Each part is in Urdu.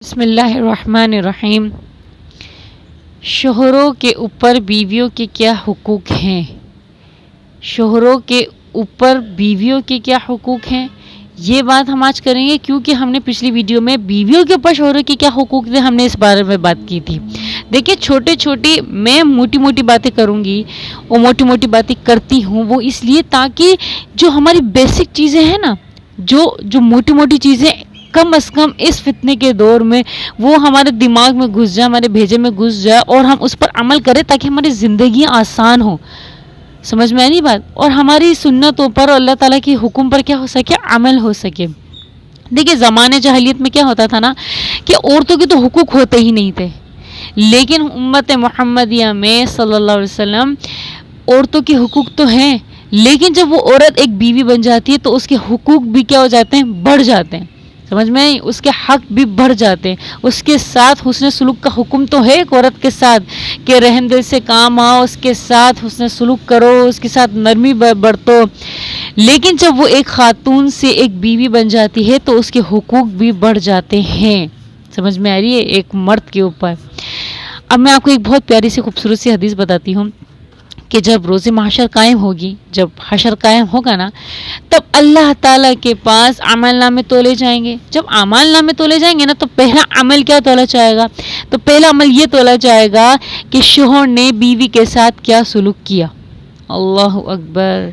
بسم اللہ الرحمن الرحیم۔ شوہروں کے اوپر بیویوں کے کیا حقوق ہیں؟ شوہروں کے اوپر بیویوں کے کیا حقوق ہیں، یہ بات ہم آج کریں گے، کیونکہ ہم نے پچھلی ویڈیو میں بیویوں کے اوپر شوہروں کے کیا حقوق تھے، ہم نے اس بارے میں بات کی تھی۔ دیکھیں، میں موٹی موٹی باتیں کروں گی، اور موٹی موٹی باتیں کرتی ہوں وہ اس لیے تاکہ جو ہماری بیسک چیزیں ہیں نا، جو موٹی موٹی چیزیں کم از کم اس فتنے کے دور میں وہ ہمارے دماغ میں گھس جائے، ہمارے بھیجے میں گھس جائے، اور ہم اس پر عمل کریں تاکہ ہماری زندگیاں آسان ہوں۔ سمجھ میں آئی نہیں بات؟ اور ہماری سنتوں پر، اللہ تعالیٰ کی حکم پر کیا ہو سکے، عمل ہو سکے۔ دیکھیں، زمانے جاہلیت میں کیا ہوتا تھا نا کہ عورتوں کے تو حقوق ہوتے ہی نہیں تھے، لیکن امت محمدیہ میں صلی اللہ علیہ وسلم عورتوں کے حقوق تو ہیں، لیکن جب وہ عورت ایک بیوی بن جاتی ہے تو اس کے حقوق بھی کیا ہو جاتے ہیں، بڑھ جاتے ہیں۔ سمجھ میں آئی؟ اس کے حق بھی بڑھ جاتے ہیں۔ اس کے ساتھ حسن سلوک کا حکم تو ہے ایک عورت کے ساتھ کہ رحم دل سے کام آؤ، اس کے ساتھ حسن سلوک کرو، اس کے ساتھ نرمی برتو، لیکن جب وہ ایک خاتون سے ایک بیوی بن جاتی ہے تو اس کے حقوق بھی بڑھ جاتے ہیں۔ سمجھ میں آ رہی ہے؟ ایک مرد کے اوپر۔ اب میں آپ کو ایک بہت پیاری سی خوبصورت سی حدیث بتاتی ہوں کہ جب روز محشر قائم ہوگی، جب حشر قائم ہوگا نا، تب اللہ تعالیٰ کے پاس عمل نامے تولے جائیں گے۔ جب عمل نامے تولے جائیں گے نا تو پہلا عمل کیا تولا جائے گا؟ تو پہلا عمل یہ تولا جائے گا کہ شوہر نے بیوی کے ساتھ کیا سلوک کیا۔ اللہ اکبر!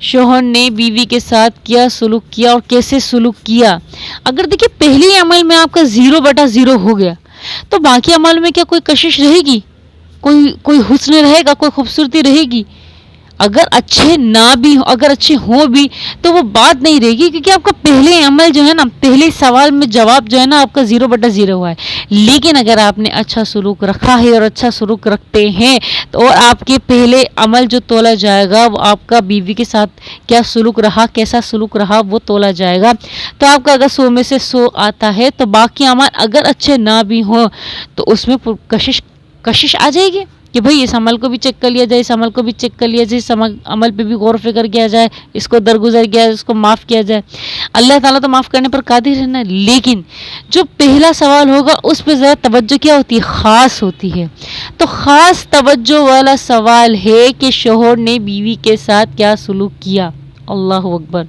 شوہر نے بیوی کے ساتھ کیا سلوک کیا اور کیسے سلوک کیا۔ اگر دیکھیں پہلے عمل میں آپ کا 0/0 ہو گیا تو باقی عمل میں کیا کوئی کشش رہے گی؟ کوئی حسن رہے گا؟ کوئی خوبصورتی رہے گی؟ اگر اچھے نہ بھی ہو، اگر اچھے ہوں بھی تو وہ بات نہیں رہے گی، کیونکہ آپ کا پہلے عمل جو ہے نا، پہلے سوال میں جواب جو ہے نا آپ کا 0/0 ہوا ہے۔ لیکن اگر آپ نے اچھا سلوک رکھا ہے اور اچھا سلوک رکھتے ہیں تو آپ کے پہلے عمل جو تولا جائے گا وہ آپ کا بیوی کے ساتھ کیا سلوک رہا، کیسا سلوک رہا، وہ تولا جائے گا۔ تو آپ کا اگر 100 میں سے 100 آتا ہے تو باقی عمل اگر اچھے نہ بھی ہوں تو اس میں کشش آ جائے گی کہ بھئی اس عمل کو بھی چیک کر لیا جائے، اس عمل کو بھی چیک کر لیا جائے، اس عمل پہ بھی غور و فکر کیا جائے، اس کو درگزر کیا جائے، اس کو معاف کیا جائے۔ اللہ تعالیٰ تو معاف کرنے پر قادر ہے نا، لیکن جو پہلا سوال ہوگا اس پہ ذرا توجہ کیا ہوتی ہے، خاص ہوتی ہے۔ تو خاص توجہ والا سوال ہے کہ شوہر نے بیوی کے ساتھ کیا سلوک کیا۔ اللہ اکبر!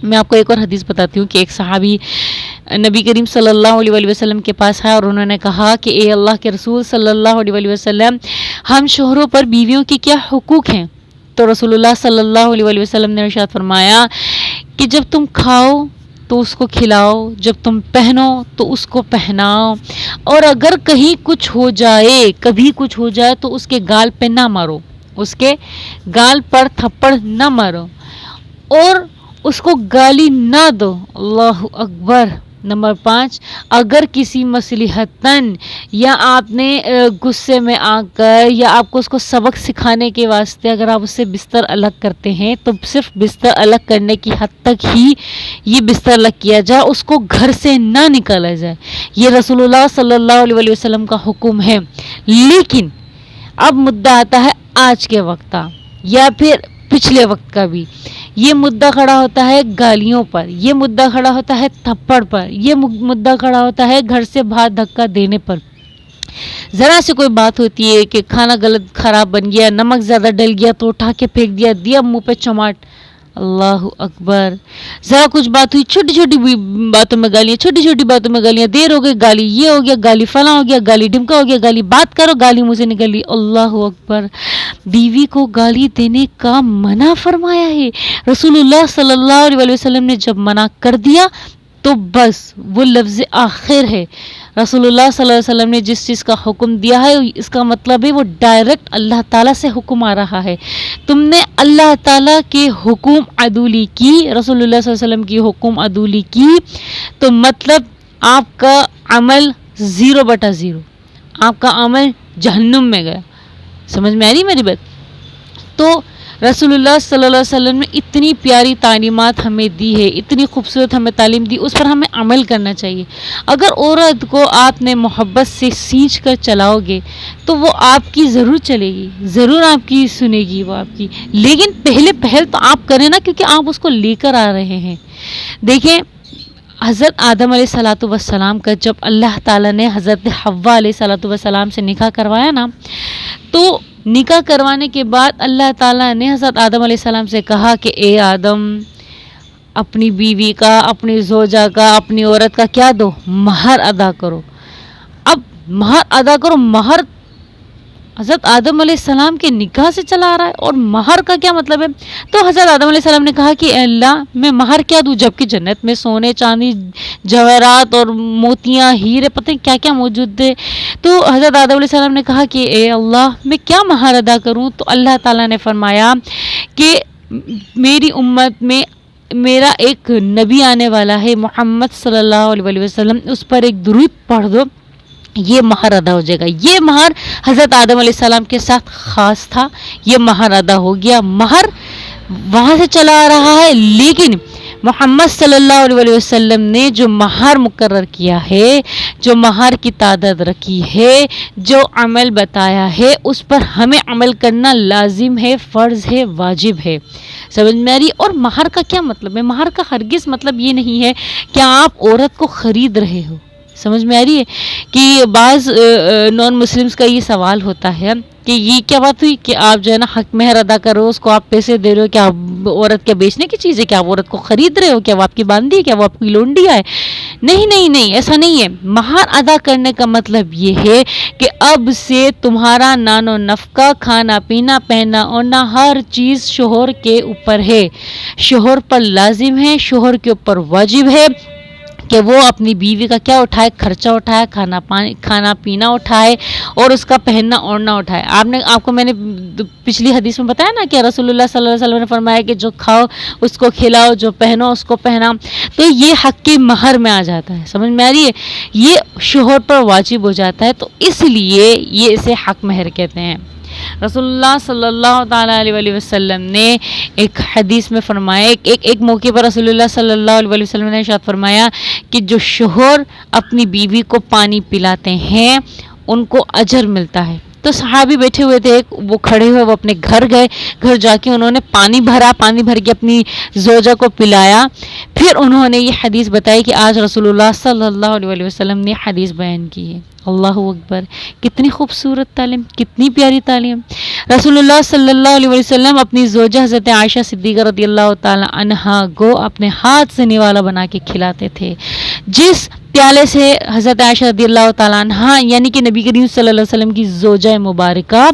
میں آپ کو ایک اور حدیث بتاتی ہوں کہ ایک صحابی نبی کریم صلی اللہ علیہ وسلم کے پاس آیا اور انہوں نے کہا کہ اے اللہ کے رسول صلی اللہ علیہ وسلم، ہم شوہروں پر بیویوں کے کیا حقوق ہیں؟ تو رسول اللہ صلی اللہ علیہ وسلم نے ارشاد فرمایا کہ جب تم کھاؤ تو اس کو کھلاؤ، جب تم پہنو تو اس کو پہناؤ، اور اگر کہیں کچھ ہو جائے، کبھی کچھ ہو جائے تو اس کے گال پہ نہ مارو، اس کے گال پر تھپڑ نہ مارو، اور اس کو گالی نہ دو۔ اللہ اکبر! نمبر 5، اگر کسی مصلحتاً یا آپ نے غصے میں آ کر یا آپ کو اس کو سبق سکھانے کے واسطے اگر آپ اس سے بستر الگ کرتے ہیں تو صرف بستر الگ کرنے کی حد تک ہی یہ بستر الگ کیا جائے، اس کو گھر سے نہ نکالا جائے۔ یہ رسول اللہ صلی اللہ علیہ وسلم کا حکم ہے۔ لیکن اب مدعا آتا ہے آج کے وقت کا یا پھر پچھلے وقت کا بھی، یہ مدعا کھڑا ہوتا ہے گالیوں پر، یہ مدعا کھڑا ہوتا ہے تھپڑ پر، یہ مدعا کھڑا ہوتا ہے گھر سے باہر دھکا دینے پر۔ ذرا سے کوئی بات ہوتی ہے کہ کھانا غلط خراب بن گیا، نمک زیادہ ڈل گیا تو اٹھا کے پھینک دیا منہ پہ چماٹ۔ اللہ اکبر! ذرا کچھ بات ہوئی، چھوٹی چھوٹی باتوں میں گالیاں، چھوٹی چھوٹی باتوں میں گالیاں، دیر ہو گئی گالی، یہ ہو گیا گالی، فلاں ہو گیا گالی، ڈھمکا ہو گیا گالی، بات کرو گالی منہ سے نکلی۔ اللہ اکبر! بیوی کو گالی دینے کا منع فرمایا ہے۔ رسول اللہ صلی اللہ علیہ وسلم نے جب منع کر دیا تو بس وہ لفظ آخر ہے۔ رسول اللہ صلی اللہ علیہ وسلم نے جس چیز کا حکم دیا ہے اس کا مطلب ہے وہ ڈائریکٹ اللہ تعالیٰ سے حکم آ رہا ہے۔ تم نے اللہ تعالیٰ کے حکم عدولی کی، رسول اللہ صلی اللہ علیہ وسلم کی حکم عدولی کی، تو مطلب آپ کا عمل 0/0، آپ کا عمل جہنم میں گیا۔ سمجھ میں آ رہی میری بات؟ تو رسول اللہ صلی اللہ علیہ وسلم نے اتنی پیاری تعلیمات ہمیں دی ہے، اتنی خوبصورت ہمیں تعلیم دی، اس پر ہمیں عمل کرنا چاہیے۔ اگر عورت کو آپ نے محبت سے سینچ کر چلاؤ گے تو وہ آپ کی ضرور چلے گی، ضرور آپ کی سنے گی وہ آپ کی، لیکن پہل تو آپ کریں نا، کیونکہ آپ اس کو لے کر آ رہے ہیں۔ دیکھیں حضرت آدم علیہ الصلوۃ والسلام کا جب اللہ تعالیٰ نے حضرت حوا علیہ الصلوۃ والسلام سے نکاح کروایا نا، تو نکاح کروانے کے بعد اللہ تعالیٰ نے حضرت آدم علیہ السلام سے کہا کہ اے آدم، اپنی بیوی کا، اپنی زوجہ کا، اپنی عورت کا کیا دو؟ مہر ادا کرو۔ اب مہر ادا کرو، مہر حضرت آدم علیہ السلام کے نکاح سے چلا آ رہا ہے، اور مہر کا کیا مطلب ہے؟ تو حضرت آدم علیہ السلام نے کہا کہ اے اللہ، میں مہر کیا دوں، جبکہ جنت میں سونے چاندی جواہرات اور موتیاں ہیرے پتہ کیا کیا موجود تھے۔ تو حضرت آدم علیہ السلام نے کہا کہ اے اللہ، میں کیا مہر ادا کروں؟ تو اللہ تعالیٰ نے فرمایا کہ میری امت میں میرا ایک نبی آنے والا ہے، محمد صلی اللہ علیہ وسلم، اس پر ایک درود پڑھ دو، یہ مہر ادا ہو جائے گا۔ یہ مہر حضرت آدم علیہ السلام کے ساتھ خاص تھا، یہ مہر ادا ہو گیا۔ مہر وہاں سے چلا آ رہا ہے، لیکن محمد صلی اللہ علیہ وسلم نے جو مہر مقرر کیا ہے، جو مہر کی تعداد رکھی ہے، جو عمل بتایا ہے، اس پر ہمیں عمل کرنا لازم ہے، فرض ہے، واجب ہے۔ سمجھ میں آ رہی؟ اور مہر کا کیا مطلب ہے؟ مہر کا ہرگز مطلب یہ نہیں ہے کہ آپ عورت کو خرید رہے ہو۔ سمجھ میں آ رہی ہے کہ بعض نان مسلمس کا یہ سوال ہوتا ہے کہ یہ کیا بات ہوئی کہ آپ جو ہے نا حق مہر ادا کرو، اس کو آپ پیسے دے رہے ہو، کیا عورت کیا بیچنے کی چیز ہے؟ کیا آپ عورت کو خرید رہے ہو؟ کیا وہ آپ کی باندھی ہے؟ کیا وہ آپ کی لونڈیا ہے؟ نہیں نہیں نہیں، ایسا نہیں ہے۔ مہر ادا کرنے کا مطلب یہ ہے کہ اب سے تمہارا نان و نفقہ، کھانا پینا، پہننا اوڑھنا، ہر چیز شوہر کے اوپر ہے، شوہر پر لازم ہے، شوہر کے اوپر واجب ہے کہ وہ اپنی بیوی کا کیا اٹھائے؟ خرچہ اٹھائے، کھانا پینا اٹھائے، اور اس کا پہننا اوڑھنا اٹھائے۔ آپ کو میں نے پچھلی حدیث میں بتایا نا کہ رسول اللہ صلی اللہ علیہ وسلم نے فرمایا کہ جو کھاؤ اس کو کھلاؤ، جو پہنو اس کو پہنا، تو یہ حق کی مہر میں آ جاتا ہے۔ سمجھ میں آ رہی ہے؟ یہ شوہر پر واجب ہو جاتا ہے، تو اس لیے یہ اسے حق مہر کہتے ہیں۔ رسول اللہ صلی اللہ تعالیٰ علیہ وسلم نے ایک حدیث میں فرمایا، ایک موقع پر رسول اللہ صلی اللہ علیہ وسلم نے ارشاد فرمایا کہ جو شوہر اپنی بیوی کو پانی پلاتے ہیں ان کو اجر ملتا ہے۔ تو صحابی بیٹھے ہوئے تھے، وہ کھڑے ہوئے، وہ اپنے گھر گئے، گھر جا کے انہوں نے پانی بھر کے اپنی زوجہ کو پلایا۔ پھر انہوں نے یہ حدیث بتائی کہ آج رسول اللہ صلی اللہ علیہ وسلم نے حدیث بیان کی ہے۔ اللہ اکبر، کتنی خوبصورت تعلیم، کتنی پیاری تعلیم۔ رسول اللہ صلی اللہ علیہ وسلم اپنی زوجہ حضرت عائشہ صدیقہ رضی اللہ تعالی عنہا کو اپنے ہاتھ سے نوالا بنا کے کھلاتے تھے۔ جس پیالے سے حضرت عائشہ رضی اللہ تعالی عنہا یعنی کہ نبی کریم صلی اللہ علیہ وسلم کی زوجہ مبارکہ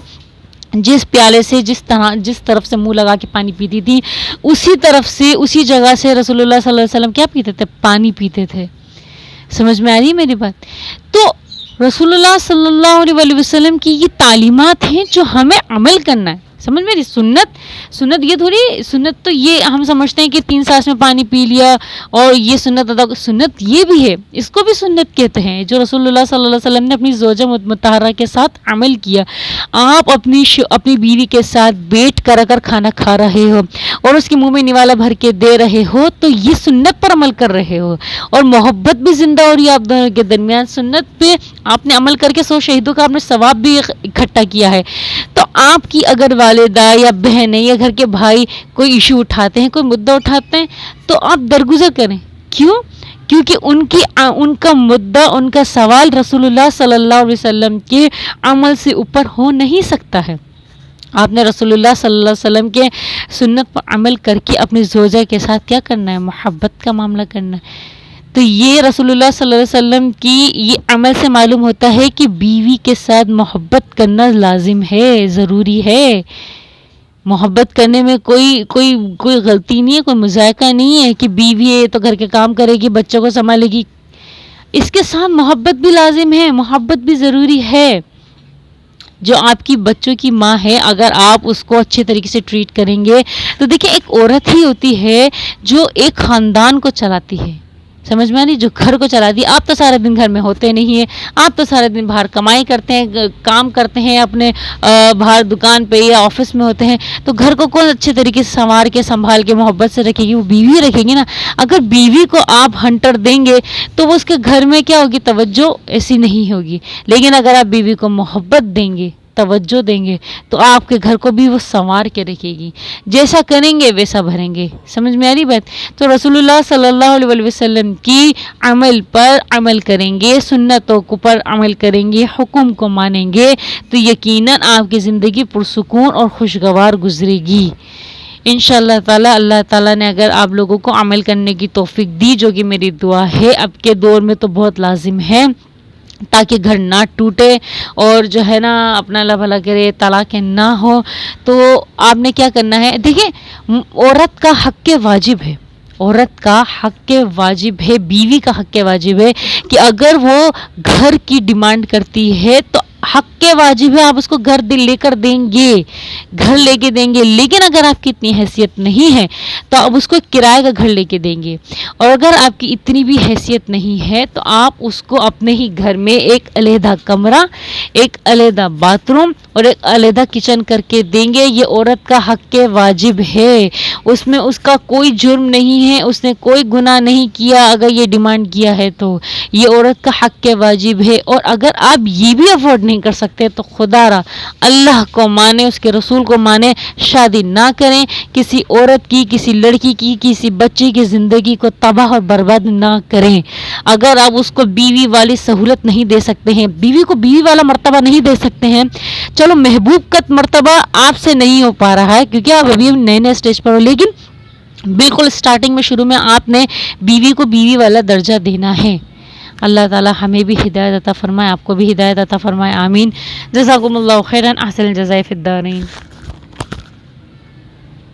جس پیالے سے جس طرف سے منہ لگا کے پانی پیتی تھی، اسی طرف سے، اسی جگہ سے رسول اللہ صلی اللہ علیہ وسلم کیا پیتے تھے؟ پانی پیتے تھے۔ سمجھ میں آ رہی ہے میری بات؟ تو رسول اللہ صلی اللہ علیہ وسلم کی یہ تعلیمات ہیں جو ہمیں عمل کرنا ہے۔ سمجھ میری سنت یہ تھوڑی، سنت تو یہ ہم سمجھتے ہیں کہ 3 سانس میں پانی پی لیا اور یہ سنت ادا، سنت یہ بھی ہے، اس کو بھی سنت کہتے ہیں، جو رسول اللہ صلی اللہ علیہ وسلم نے اپنی زوجہ مطہرہ کے ساتھ عمل کیا۔ آپ اپنی بیوی کے ساتھ بیٹھ کر اگر کھانا کھا رہے ہو اور اس کے منہ میں نوالا بھر کے دے رہے ہو تو یہ سنت پر عمل کر رہے ہو، اور محبت بھی زندہ ہو رہی ہے آپ دونوں کے درمیان۔ سنت پہ آپ نے عمل کر کے 100 شہیدوں کا آپ نے ثواب بھی اکٹھا کیا ہے۔ تو آپ کی اگر والدہ یا بہنیں یا گھر کے بھائی کوئی ایشو اٹھاتے ہیں، کوئی مدعا اٹھاتے ہیں، تو آپ درگزر کریں۔ کیوں؟ کیونکہ ان کا مدعا، ان کا سوال رسول اللہ صلی اللہ علیہ وسلم کے عمل سے اوپر ہو نہیں سکتا ہے۔ آپ نے رسول اللہ صلی اللہ علیہ وسلم کے سنت پر عمل کر کے اپنی زوجہ کے ساتھ کیا کرنا ہے؟ محبت کا معاملہ کرنا ہے۔ تو یہ رسول اللہ صلی اللہ علیہ وسلم کی یہ عمل سے معلوم ہوتا ہے کہ بیوی کے ساتھ محبت کرنا لازم ہے، ضروری ہے۔ محبت کرنے میں کوئی غلطی نہیں ہے، کوئی مذائقہ نہیں ہے کہ بیوی ہے تو گھر کے کام کرے گی، بچوں کو سنبھالے گی، اس کے ساتھ محبت بھی لازم ہے، محبت بھی ضروری ہے۔ جو آپ کی بچوں کی ماں ہے، اگر آپ اس کو اچھے طریقے سے ٹریٹ کریں گے تو دیکھیں ایک عورت ہی ہوتی ہے جو ایک خاندان کو چلاتی ہے۔ سمجھ میں آ رہی؟ جو گھر کو چلاتی ہے۔ آپ تو سارے دن گھر میں ہوتے نہیں ہیں، آپ تو سارے دن باہر کمائی کرتے ہیں، کام کرتے ہیں اپنے باہر دکان پہ یا آفس میں ہوتے ہیں، تو گھر کو کون اچھے طریقے سے سنوار کے سنبھال کے محبت سے رکھے گی؟ وہ بیوی رکھے گی نا۔ اگر بیوی کو آپ ہنٹر دیں گے تو وہ اس کے گھر میں کیا ہوگی؟ توجہ ایسی نہیں ہوگی۔ لیکن اگر آپ بیوی کو محبت دیں گے توجہ دیں گے تو آپ کے گھر کو بھی وہ سنوار کے رکھے گی. جیسا کریں گے ویسا بھریں گے. سمجھ میں آ رہی بات؟ تو رسول اللہ صلی اللہ علیہ وسلم کی عمل پر عمل کریں گے، سنتوں پر عمل کریں گے، حکم کو مانیں گے تو یقیناً آپ کی زندگی پرسکون اور خوشگوار گزرے گی انشاءاللہ تعالی. اللہ تعالیٰ نے اگر آپ لوگوں کو عمل کرنے کی توفیق دی، جو کہ میری دعا ہے، اب کے دور میں تو بہت لازم ہے تاکہ گھر نہ ٹوٹے اور جو ہے نا اپنا اللہ بھلا کرے طلاق نہ ہو. تو آپ نے کیا کرنا ہے؟ دیکھیں، عورت کا حق کے واجب ہے، عورت کا حق کے واجب ہے، بیوی کا حق کے واجب ہے کہ اگر وہ گھر کی ڈیمانڈ کرتی ہے تو حق کے واجب ہے آپ اس کو گھر لے کر دیں گے، گھر لے کے دیں گے. لیکن اگر آپ کی اتنی حیثیت نہیں ہے تو آپ اس کو کرائے کا گھر لے کے دیں گے. اور اگر آپ کی اتنی بھی حیثیت نہیں ہے تو آپ اس کو اپنے ہی گھر میں ایک علیحدہ کمرہ، ایک علیحدہ باتھ روم اور ایک علیحدہ کچن کر کے دیں گے. یہ عورت کا حق کے واجب ہے، اس میں اس کا کوئی جرم نہیں ہے، اس نے کوئی گناہ نہیں کیا. اگر یہ ڈیمانڈ کیا ہے تو یہ عورت کا حق کے واجب ہے. اور اگر آپ یہ بھی افورڈ نہیں کر سکتے تو خدا را اللہ کو مانے، اس کے رسول کو مانے، شادی نہ کریں. کسی عورت کی، کسی لڑکی کی، کسی بچے کی زندگی کو تباہ اور برباد نہ کریں. اگر آپ اس کو بیوی والی سہولت نہیں دے سکتے ہیں، بیوی کو بیوی والا مرتبہ نہیں دے سکتے ہیں، چلو محبوب کا مرتبہ آپ سے نہیں ہو پا رہا ہے کیونکہ آپ ابھی نئے نئے اسٹیج پر ہو، لیکن بالکل سٹارٹنگ میں، شروع میں آپ نے بیوی کو بیوی والا درجہ دینا ہے. اللہ تعالی ہمیں بھی ہدایت عطا فرمائے، آپ کو بھی ہدایت عطا فرمائے. آمین. جزاکم اللہ خیرا، احسن الجزاء فی الدارین.